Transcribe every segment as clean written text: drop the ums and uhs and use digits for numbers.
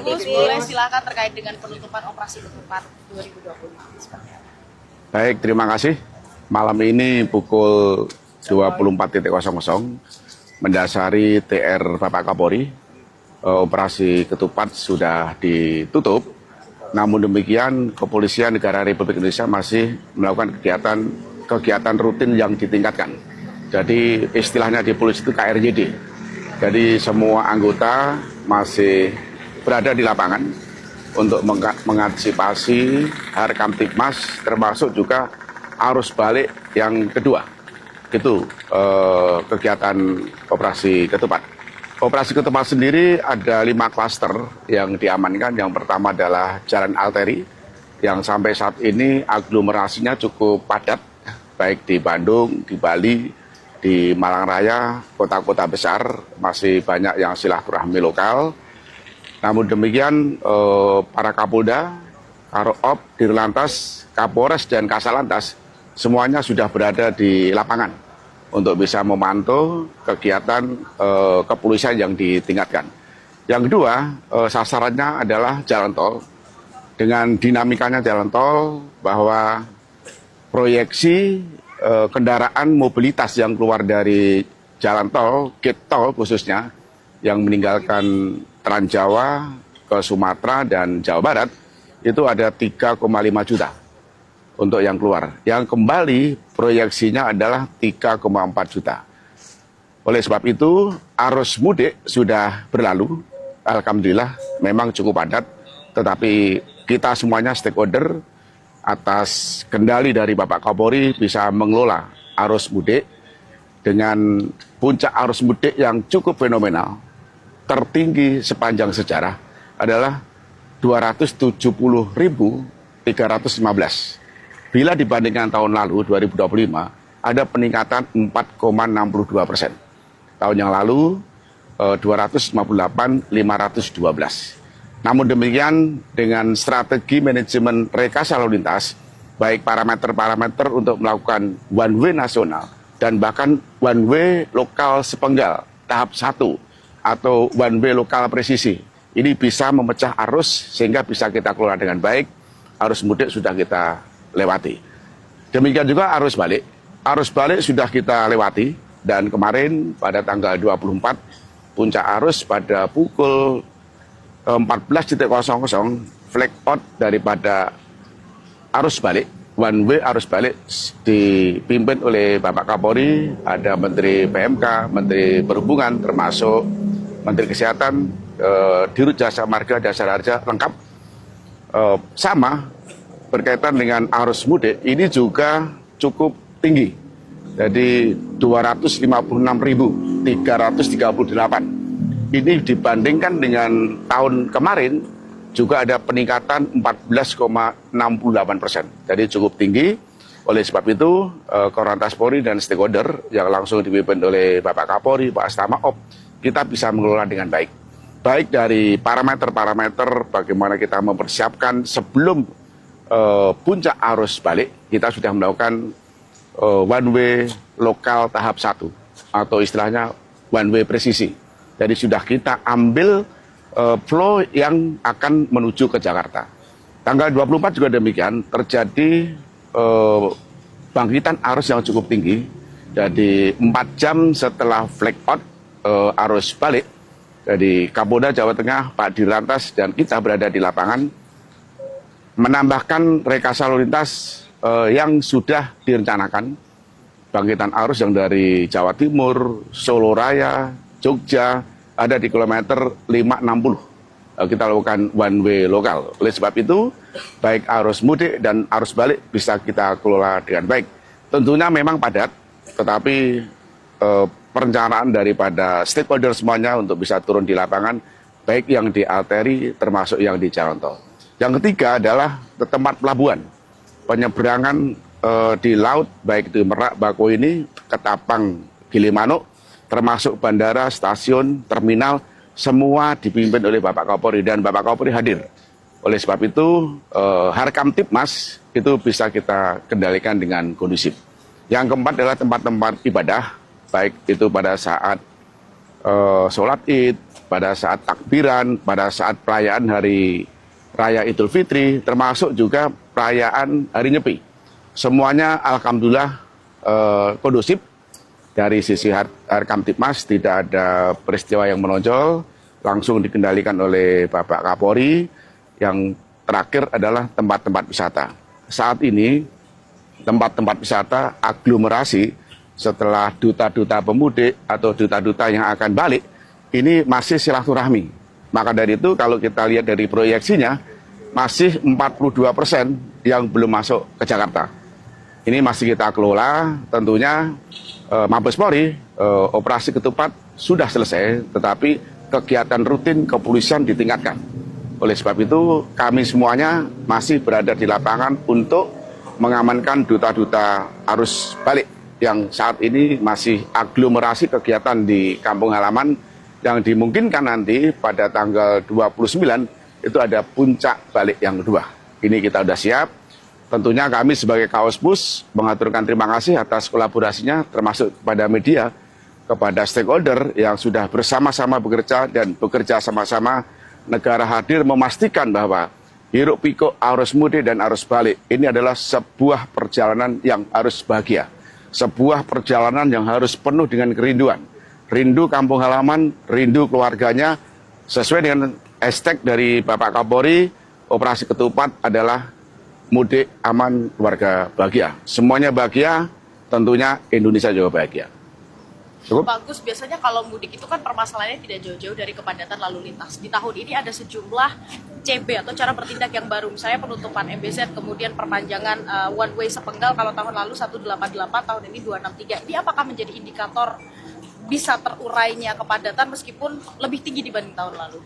boleh silakan terkait dengan penutupan operasi ketupat 2025 seperti apa? Baik, terima kasih. Malam ini pukul 24.00 mendasari TR Bapak Kapolri, operasi ketupat sudah ditutup. Namun demikian, Kepolisian Negara Republik Indonesia masih melakukan kegiatan rutin yang ditingkatkan. Jadi istilahnya di polisi itu KRJD. Jadi semua anggota masih berada di lapangan untuk mengantisipasi Harkamtibmas, termasuk juga arus balik yang kedua. Itu kegiatan operasi ketupat. Operasi ketupat sendiri ada 5 klaster yang diamankan. Yang pertama adalah Jalan Arteri yang sampai saat ini aglomerasinya cukup padat, baik di Bandung, di Bali, di Malang Raya, kota-kota besar, masih banyak yang silaturahmi lokal. Namun demikian, para Kapolda, Karop, Dirlantas, Kapolres, dan Kasalantas semuanya sudah berada di lapangan untuk bisa memantau kegiatan kepolisian yang ditingkatkan. Yang kedua, sasarannya adalah jalan tol. Dengan dinamikanya jalan tol, bahwa proyeksi kendaraan mobilitas yang keluar dari jalan tol, gate tol khususnya, yang meninggalkan Trans Jawa ke Sumatera dan Jawa Barat, itu ada 3,5 juta untuk yang keluar. Yang kembali proyeksinya adalah 3,4 juta. Oleh sebab itu, arus mudik sudah berlalu. Alhamdulillah memang cukup padat, tetapi kita semuanya stakeholder atas kendali dari Bapak Kapolri bisa mengelola arus mudik dengan puncak arus mudik yang cukup fenomenal, tertinggi sepanjang sejarah adalah 270.315. Bila dibandingkan tahun lalu 2025 ada peningkatan 4,62%. Tahun yang lalu 258.512. Namun demikian, dengan strategi manajemen rekayasa lalu lintas, baik parameter-parameter untuk melakukan one way nasional dan bahkan one way lokal sepenggal tahap 1 atau one way lokal presisi, ini bisa memecah arus sehingga bisa kita kelola dengan baik. Arus mudik sudah kita lewati. Demikian juga arus balik. Arus balik sudah kita lewati, dan kemarin pada tanggal 24 puncak arus pada pukul 14.00 flag out daripada arus balik, one way arus balik dipimpin oleh Bapak Kapolri, ada Menteri PMK, Menteri Perhubungan, termasuk Menteri Kesehatan, Dirut Jasa Marga, Jasa Harja, lengkap. Sama berkaitan dengan arus mudik, ini juga cukup tinggi. Jadi 256.338. Ini dibandingkan dengan tahun kemarin juga ada peningkatan 14,68%. Jadi cukup tinggi. Oleh sebab itu, Korlantas Polri dan stakeholder yang langsung dipimpin oleh Bapak Kapolri, Pak Astamaop, kita bisa mengelola dengan baik. Baik dari parameter-parameter bagaimana kita mempersiapkan sebelum puncak arus balik, kita sudah melakukan one way lokal tahap 1 atau istilahnya one way presisi. Jadi sudah kita ambil flow yang akan menuju ke Jakarta. Tanggal 24 juga demikian, terjadi bangkitan arus yang cukup tinggi. Jadi 4 jam setelah flag out arus balik, jadi Kapolda Jawa Tengah, Pak Dirlantas, dan kita berada di lapangan, menambahkan rekayasa lalu lintas yang sudah direncanakan. Bangkitan arus yang dari Jawa Timur, Solo Raya, Jogja, ada di kilometer 560. Kita lakukan one way lokal. Oleh sebab itu, baik arus mudik dan arus balik bisa kita kelola dengan baik. Tentunya memang padat, tetapi perencanaan daripada stakeholder semuanya untuk bisa turun di lapangan, baik yang di arteri termasuk yang di jalan tol. Yang ketiga adalah tempat pelabuhan. Penyeberangan di laut, baik di Merak, Bakauheni, Ketapang, Gilimanuk, termasuk bandara, stasiun, terminal, semua dipimpin oleh Bapak Kapolri, dan Bapak Kapolri hadir. Oleh sebab itu, Harkamtibmas itu bisa kita kendalikan dengan kondusif. Yang keempat adalah tempat-tempat ibadah, baik itu pada saat sholat Id, pada saat takbiran, pada saat perayaan Hari Raya Idul Fitri, termasuk juga perayaan Hari Nyepi. Semuanya alhamdulillah kondusif. Dari sisi Harkamtibmas tidak ada peristiwa yang menonjol, langsung dikendalikan oleh Bapak Kapolri. Yang terakhir adalah tempat-tempat wisata. Saat ini tempat-tempat wisata aglomerasi setelah duta-duta pemudik atau duta-duta yang akan balik, ini masih silaturahmi. Maka dari itu kalau kita lihat dari proyeksinya, masih 42% yang belum masuk ke Jakarta. Ini masih kita kelola, tentunya Mabes Polri, operasi ketupat sudah selesai, tetapi kegiatan rutin kepolisian ditingkatkan. Oleh sebab itu, kami semuanya masih berada di lapangan untuk mengamankan duta-duta arus balik yang saat ini masih aglomerasi kegiatan di kampung halaman yang dimungkinkan nanti pada tanggal 29 itu ada puncak balik yang kedua. Ini kita sudah siap. Tentunya kami sebagai Kaospus mengaturkan terima kasih atas kolaborasinya termasuk kepada media, kepada stakeholder yang sudah bersama-sama bekerja dan bekerja sama-sama negara hadir memastikan bahwa hiruk pikuk arus mudik dan arus balik ini adalah sebuah perjalanan yang harus bahagia. Sebuah perjalanan yang harus penuh dengan kerinduan. Rindu kampung halaman, rindu keluarganya, sesuai dengan hashtag dari Bapak Kapolri, operasi ketupat adalah mudik aman, keluarga bahagia. Semuanya bahagia, tentunya Indonesia juga bahagia. Cukup? Bagus, biasanya kalau mudik itu kan permasalahannya tidak jauh-jauh dari kepadatan lalu lintas. Di tahun ini ada sejumlah CB atau cara bertindak yang baru, misalnya penutupan MBZ, kemudian perpanjangan one way sepenggal kalau tahun lalu 188, tahun ini 263. Ini apakah menjadi indikator bisa terurainya kepadatan meskipun lebih tinggi dibanding tahun lalu?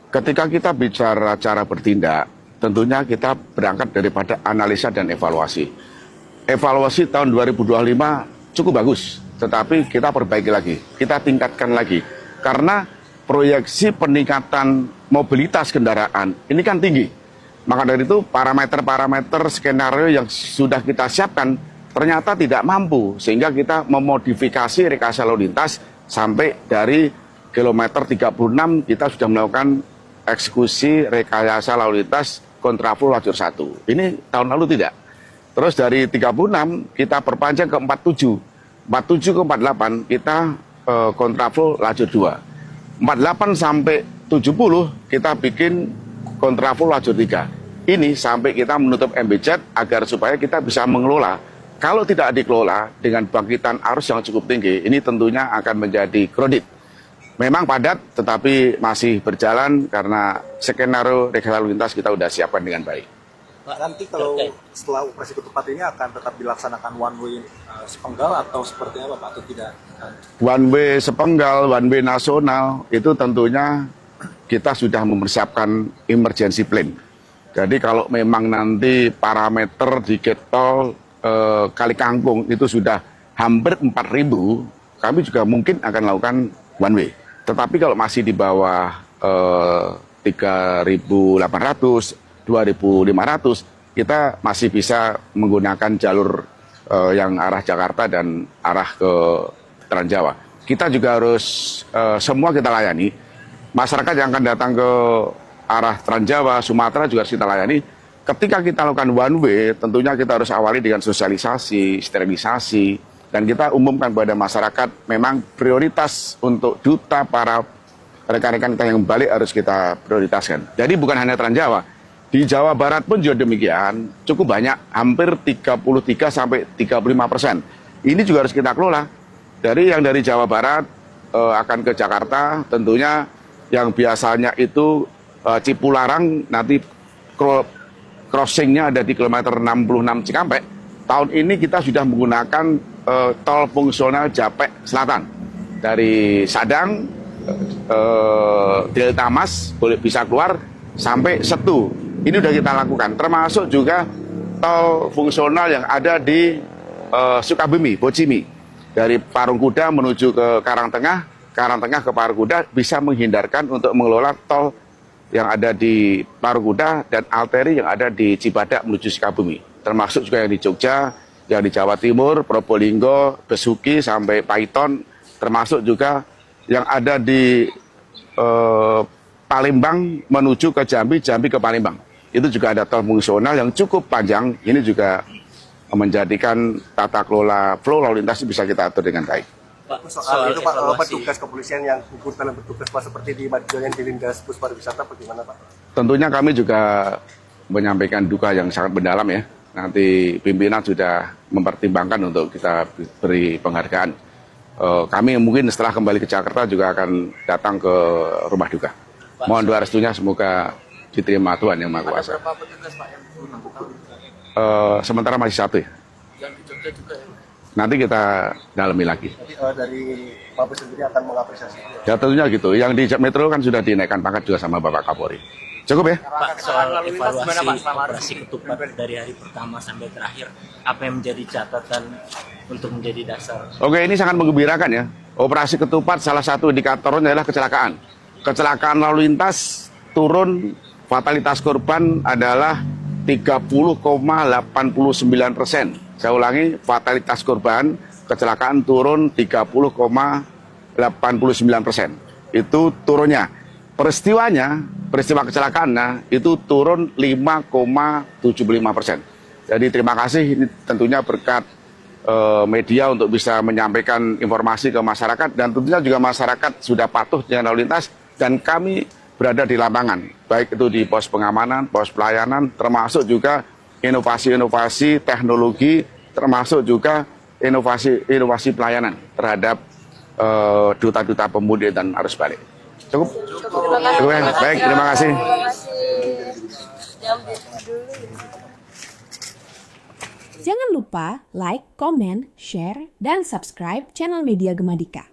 Ketika kita bicara cara bertindak, tentunya kita berangkat daripada analisa dan evaluasi. Evaluasi tahun 2025 cukup bagus, tetapi kita perbaiki lagi, kita tingkatkan lagi. Karena proyeksi peningkatan mobilitas kendaraan ini kan tinggi. Maka dari itu parameter-parameter skenario yang sudah kita siapkan ternyata tidak mampu. Sehingga kita memodifikasi rekayasa lalu lintas sampai dari kilometer 36 kita sudah melakukan eksekusi rekayasa lalu lintas kontraflow lajur 1. Ini tahun lalu tidak. Terus dari 36 kita perpanjang ke 47. 47 ke 48 kita kontraflow lajur 2. 48 sampai 70 kita bikin kontraflow lajur 3. Ini sampai kita menutup MBZ agar supaya kita bisa mengelola. Kalau tidak dikelola dengan bangkitan arus yang cukup tinggi, ini tentunya akan menjadi kredit. Memang padat, tetapi masih berjalan karena skenario rekayasa lalu lintas kita sudah siapkan dengan baik. Pak, nanti kalau setelah operasi ketupat ini akan tetap dilaksanakan one way sepenggal atau seperti apa Pak, atau tidak? One way sepenggal, one way nasional, itu tentunya kita sudah mempersiapkan emergency plan. Jadi kalau memang nanti parameter di gate tol Kali Kangkung itu sudah hampir 4.000, kami juga mungkin akan lakukan one way. Tetapi kalau masih di bawah 3.800, 2.500, kita masih bisa menggunakan jalur yang arah Jakarta dan arah ke Transjawa. Kita juga harus semua kita layani. Masyarakat yang akan datang ke arah Transjawa, Sumatera juga harus kita layani. Ketika kita lakukan one way, tentunya kita harus awali dengan sosialisasi, sterilisasi, dan kita umumkan kepada masyarakat memang prioritas untuk duta para rekan-rekan kita yang balik harus kita prioritaskan. Jadi bukan hanya Transjawa, di Jawa Barat pun juga demikian, cukup banyak, hampir 33-35%. Ini juga harus kita kelola. Dari Jawa Barat akan ke Jakarta, tentunya yang biasanya itu Cipularang nanti crossingnya ada di kilometer 66 Cikampek. Tahun ini kita sudah menggunakan tol fungsional Japek Selatan dari Sadang, Delta Mas bisa keluar sampai Setu. Ini sudah kita lakukan, termasuk juga tol fungsional yang ada di Sukabumi, Bocimi, dari Parung Kuda menuju ke Karangtengah, Karangtengah ke Parung Kuda bisa menghindarkan untuk mengelola tol yang ada di Parung Kuda dan arteri yang ada di Cibadak menuju Sukabumi, termasuk juga yang di Jogja, yang di Jawa Timur, Probolinggo, Besuki sampai Paiton, termasuk juga yang ada di Palembang menuju ke Jambi, Jambi ke Palembang. Itu juga ada tol fungsional yang cukup panjang. Ini juga menjadikan tata kelola flow lalu lintas bisa kita atur dengan baik. Pak, Soal itu Pak, evaluasi. petugas kepolisian yang ikut dalam bertugas Pak seperti di Madjoyan di Lindas Bus Pariwisata bagaimana Pak? Tentunya kami juga menyampaikan duka yang sangat mendalam ya. Nanti pimpinan sudah mempertimbangkan untuk kita beri penghargaan. Kami mungkin setelah kembali ke Jakarta juga akan datang ke rumah duka. Mohon doa restunya semoga diterima Tuhan Yang Maha Kuasa. Berapa petugas Pak yang Sementara masih satu ya. yang di Jogja juga ya? Nanti kita dalami lagi. Jadi dari Mabes sendiri akan mengapresiasi. Ya tentunya gitu. Yang di Metro kan sudah dinaikkan pangkat juga sama Bapak Kapolri. Cukup ya? Pak, soal evaluasi operasi ketupat dari hari pertama sampai terakhir, apa yang menjadi catatan untuk menjadi dasar? Oke, ini sangat menggembirakan ya. Operasi ketupat salah satu indikatornya adalah kecelakaan. Kecelakaan lalu lintas turun, fatalitas korban adalah 30,89%. Saya ulangi, fatalitas korban kecelakaan turun 30,89%. Itu turunnya. Peristiwa kecelakaannya itu turun 5,75%. Jadi terima kasih, ini tentunya berkat media untuk bisa menyampaikan informasi ke masyarakat dan tentunya juga masyarakat sudah patuh dengan lalu lintas dan kami berada di lapangan, baik itu di pos pengamanan, pos pelayanan, termasuk juga inovasi-inovasi teknologi, termasuk juga inovasi pelayanan terhadap duta-duta pemudik dan arus balik. Cukup? Cukup ya? Baik, terima kasih. Jangan lupa like, comment, share, dan subscribe channel Media Gemadika.